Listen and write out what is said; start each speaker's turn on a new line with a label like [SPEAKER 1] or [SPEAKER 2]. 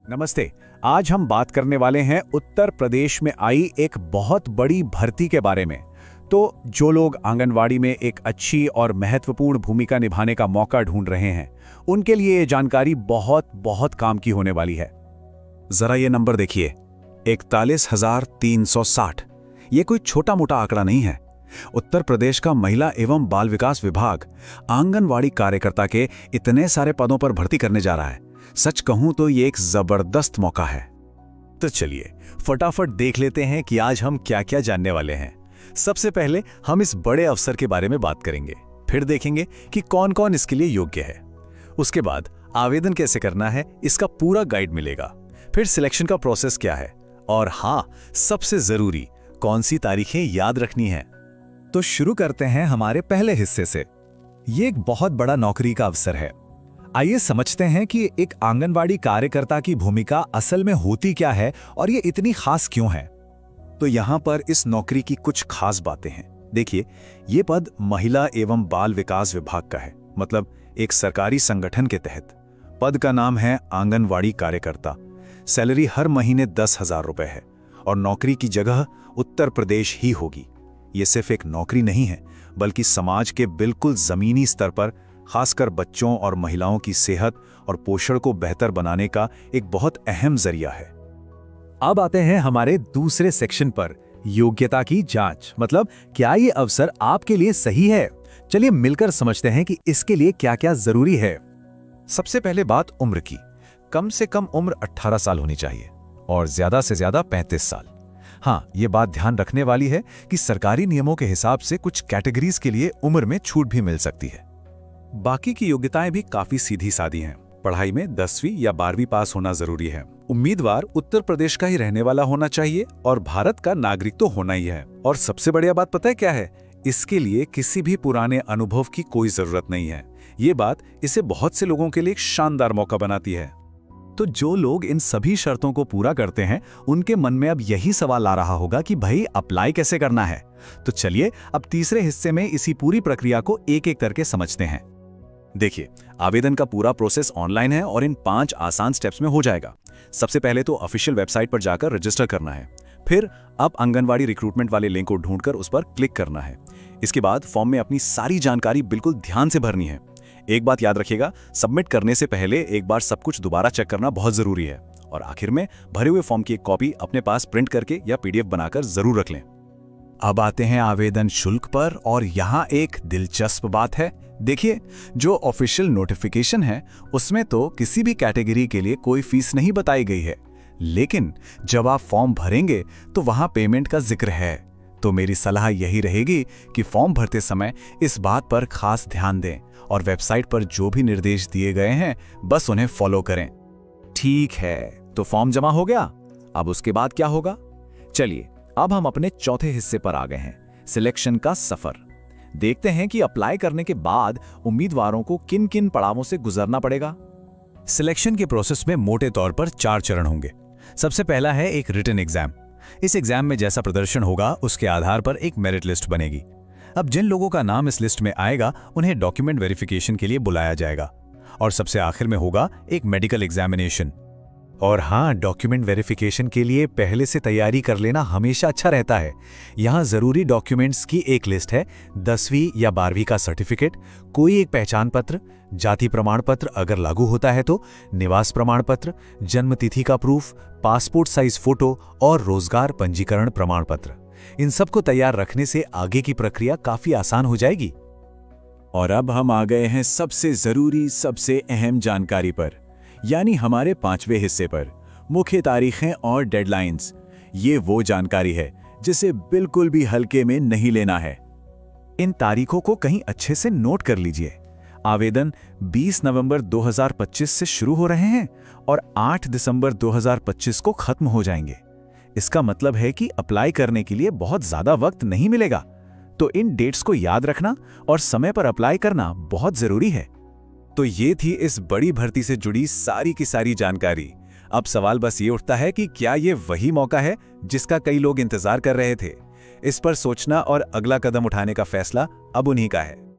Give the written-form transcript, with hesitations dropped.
[SPEAKER 1] नमस्ते। आज हम बात करने वाले हैं उत्तर प्रदेश में आई एक बहुत बड़ी भर्ती के बारे में। तो जो लोग आंगनवाड़ी में एक अच्छी और महत्वपूर्ण भूमिका निभाने का मौका ढूंढ रहे हैं, उनके लिए ये जानकारी बहुत बहुत काम की होने वाली है।
[SPEAKER 2] जरा ये नंबर देखिए, 41,360। ये कोई छोटा मोटा आंकड़ा नहीं है। उत्तर प्रदेश का महिला एवं बाल विकास विभाग आंगनवाड़ी कार्यकर्ता के इतने सारे पदों पर भर्ती करने जा रहा है। सच कहूं तो ये एक जबरदस्त मौका है।
[SPEAKER 3] तो चलिए फटाफट देख लेते हैं कि आज हम क्या क्या जानने वाले हैं। सबसे पहले हम इस बड़े अवसर के बारे में बात करेंगे, फिर देखेंगे कि कौन कौन इसके लिए योग्य है। उसके बाद आवेदन कैसे करना है, इसका पूरा गाइड मिलेगा। फिर सिलेक्शन का प्रोसेस क्या है, और हाँ, सबसे जरूरी कौन सी तारीखें याद रखनी है।
[SPEAKER 4] तो शुरू करते हैं हमारे पहले हिस्से से। ये एक बहुत बड़ा नौकरी का अवसर है। आइए समझते हैं कि एक आंगनवाड़ी कार्यकर्ता की भूमिका असल में होती क्या है और ये इतनी खास क्यों है।
[SPEAKER 2] तो यहाँ पर इस नौकरी की कुछ खास बातें हैं। देखिए, ये पद महिला एवं बाल विकास विभाग का है, मतलब एक सरकारी संगठन के तहत। पद का नाम है आंगनवाड़ी कार्यकर्ता। सैलरी हर महीने 10,000 रुपए है और नौकरी की जगह उत्तर प्रदेश ही होगी। ये सिर्फ एक नौकरी नहीं है, बल्कि समाज के बिल्कुल जमीनी स्तर पर खासकर बच्चों और महिलाओं की सेहत और पोषण को बेहतर बनाने का एक बहुत अहम जरिया है।
[SPEAKER 4] अब आते हैं हमारे दूसरे सेक्शन पर, योग्यता की जांच। मतलब क्या ये अवसर आपके लिए सही है। चलिए मिलकर समझते हैं कि इसके लिए क्या क्या जरूरी है।
[SPEAKER 2] सबसे पहले बात उम्र की। कम से कम उम्र 18 साल होनी चाहिए और ज्यादा से ज्यादा 35 साल। हाँ, ये बात ध्यान रखने वाली है कि सरकारी नियमों के हिसाब से कुछ कैटेगरीज के लिए उम्र में छूट भी मिल सकती है। बाकी की योग्यताएं भी काफी सीधी सादी हैं। पढ़ाई में 10वीं या 12वीं पास होना जरूरी है। उम्मीदवार उत्तर प्रदेश का ही रहने वाला होना चाहिए और भारत का नागरिक तो होना ही है। और सबसे बढ़िया बात पता है क्या है? इसके लिए किसी भी पुराने अनुभव की कोई जरूरत नहीं है। ये बात इसे बहुत से लोगों के लिए एक शानदार मौका बनाती है।
[SPEAKER 4] तो जो लोग इन सभी शर्तों को पूरा करते हैं, उनके मन में अब यही सवाल आ रहा होगा कि भाई अप्लाई कैसे करना है। तो चलिए अब तीसरे हिस्से में इसी पूरी प्रक्रिया को एक एक करके समझते हैं।
[SPEAKER 2] देखिए, आवेदन का पूरा प्रोसेस ऑनलाइन है और इन 5 आसान स्टेप्स में हो जाएगा। सबसे पहले तो ऑफिशियल वेबसाइट पर जाकर रजिस्टर करना है। फिर अब आंगनवाड़ी रिक्रूटमेंट वाले लिंक को ढूंढकर उस पर क्लिक करना है। इसके बाद फॉर्म में अपनी सारी जानकारी बिल्कुल ध्यान से भरनी है। एक बात याद रखिएगा, सबमिट करने से पहले एक बार सब कुछ दोबारा चेक करना बहुत जरूरी है। और आखिर में भरे हुए फॉर्म की एक कॉपी अपने पास प्रिंट करके या PDF बनाकर जरूर रख लें।
[SPEAKER 4] अब आते हैं आवेदन शुल्क पर, और यहाँ एक दिलचस्प बात है। देखिए, जो ऑफिशियल नोटिफिकेशन है उसमें तो किसी भी कैटेगरी के लिए कोई फीस नहीं बताई गई है, लेकिन जब आप फॉर्म भरेंगे तो वहां पेमेंट का जिक्र है। तो मेरी सलाह यही रहेगी कि फॉर्म भरते समय इस बात पर खास ध्यान दें और वेबसाइट पर जो भी निर्देश दिए गए हैं बस उन्हें फॉलो करें। ठीक है, तो फॉर्म जमा हो गया। अब उसके बाद क्या होगा? चलिए अब हम अपने चौथे हिस्से पर आ गए हैं, सिलेक्शन का सफर। देखते हैं कि अप्लाई करने के बाद उम्मीदवारों को किन किन पड़ावों से गुजरना पड़ेगा।
[SPEAKER 3] सिलेक्शन के प्रोसेस में मोटे तौर पर 4 चरण होंगे। सबसे पहला है एक रिटन एग्जाम। इस एग्जाम में जैसा प्रदर्शन होगा उसके आधार पर एक मेरिट लिस्ट बनेगी। अब जिन लोगों का नाम इस लिस्ट में आएगा उन्हें डॉक्यूमेंट वेरिफिकेशन के लिए बुलाया जाएगा। और सबसे आखिर में होगा एक मेडिकल एग्जामिनेशन।
[SPEAKER 4] और हाँ, डॉक्यूमेंट वेरिफिकेशन के लिए पहले से तैयारी कर लेना हमेशा अच्छा रहता है। यहाँ जरूरी डॉक्यूमेंट्स की एक लिस्ट है। 10वीं या 12वीं का सर्टिफिकेट, कोई एक पहचान पत्र, जाति प्रमाण पत्र अगर लागू होता है तो, निवास प्रमाण पत्र, जन्म तिथि का प्रूफ, पासपोर्ट साइज फोटो और रोजगार पंजीकरण प्रमाण पत्र। इन सबको तैयार रखने से आगे की प्रक्रिया काफी आसान हो जाएगी।
[SPEAKER 1] और अब हम आ गए हैं सबसे जरूरी, सबसे अहम जानकारी पर, यानी हमारे 5वें हिस्से पर, मुख्य तारीखें और डेडलाइंस। ये वो जानकारी है जिसे बिल्कुल भी हल्के में नहीं लेना है।
[SPEAKER 4] इन तारीखों को कहीं अच्छे से नोट कर लीजिए। आवेदन 20 नवंबर 2025 से शुरू हो रहे हैं और 8 दिसंबर 2025 को खत्म हो जाएंगे। इसका मतलब है कि अप्लाई करने के लिए बहुत ज्यादा वक्त नहीं मिलेगा। तो इन डेट्स को याद रखना और समय पर अप्लाई करना बहुत जरूरी है।
[SPEAKER 1] तो ये थी इस बड़ी भर्ती से जुड़ी सारी की सारी जानकारी। अब सवाल बस ये उठता है कि क्या ये वही मौका है जिसका कई लोग इंतजार कर रहे थे? इस पर सोचना और अगला कदम उठाने का फैसला अब उन्हीं का है।